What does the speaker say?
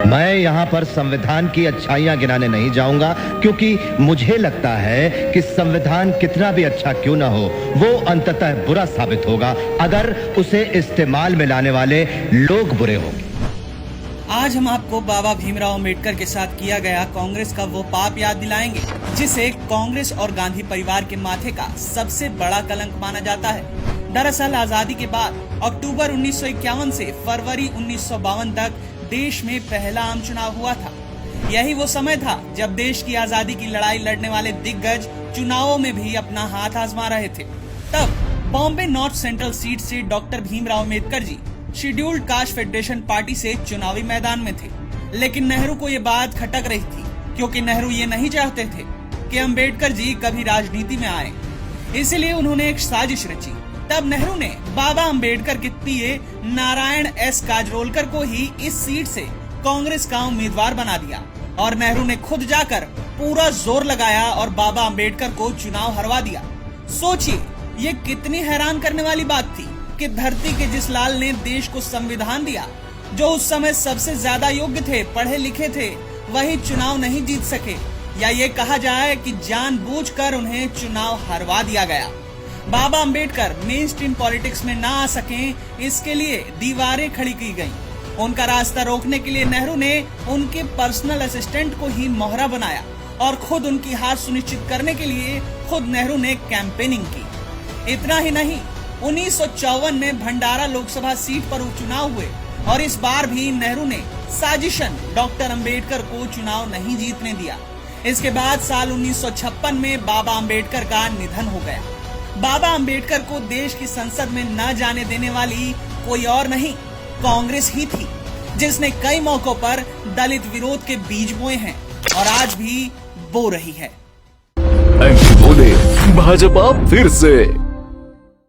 मैं यहाँ पर संविधान की अच्छाइयां गिनाने नहीं जाऊंगा, क्योंकि मुझे लगता है कि संविधान कितना भी अच्छा क्यों ना हो, वो अंततः बुरा साबित होगा अगर उसे इस्तेमाल में लाने वाले लोग बुरे होंगे। आज हम आपको बाबा भीमराव अंबेडकर के साथ किया गया कांग्रेस का वो पाप याद दिलाएंगे जिसे कांग्रेस और गांधी परिवार के माथे का सबसे बड़ा कलंक माना जाता है। दरअसल आजादी के बाद अक्टूबर 1951 से फरवरी 1952 तक देश में पहला आम चुनाव हुआ था। यही वो समय था जब देश की आजादी की लड़ाई लड़ने वाले दिग्गज चुनावों में भी अपना हाथ आजमा रहे थे। तब बॉम्बे नॉर्थ सेंट्रल सीट से doctor Bhimrao Ambedkar ji scheduled caste federation party से चुनावी मैदान में थे। लेकिन नेहरू को ये बात खटक रही थी, क्योंकि नेहरू ये नहीं चाहते थे कि अंबेडकर जी कभी राजनीति में आए। इसीलिए उन्होंने एक साजिश रची। तब नेहरू ने बाबा अंबेडकर के पीए नारायण एस काजरोलकर को ही इस सीट से कांग्रेस का उम्मीदवार बना दिया और नेहरू ने खुद जाकर पूरा जोर लगाया और बाबा अंबेडकर को चुनाव हरवा दिया। सोचिए, ये कितनी हैरान करने वाली बात थी कि धरती के जिस लाल ने देश को संविधान दिया, जो उस समय सबसे ज्यादा योग्य थे, पढ़े लिखे थे, वही चुनाव नहीं जीत सके, या ये कहा जाए कि जानबूझकर उन्हें चुनाव हरवा दिया गया। बाबा अंबेडकर मेन स्ट्रीम पॉलिटिक्स में ना आ सकें, इसके लिए दीवारें खड़ी की गईं। उनका रास्ता रोकने के लिए नेहरू ने उनके पर्सनल असिस्टेंट को ही मोहरा बनाया और खुद उनकी हार सुनिश्चित करने के लिए खुद नेहरू ने कैंपेनिंग की। इतना ही नहीं, 1954 में भंडारा लोकसभा सीट पर उपचुनाव हुए और इस बार भी नेहरू ने साजिशन डॉक्टर अंबेडकर को चुनाव नहीं जीतने दिया। इसके बाद साल 1956 में बाबा अंबेडकर का निधन हो गया। बाबा अंबेडकर को देश की संसद में न जाने देने वाली कोई और नहीं, कांग्रेस ही थी, जिसने कई मौकों पर दलित विरोध के बीज बोए हैं और आज भी बो रही है। बोले भाजपा फिर से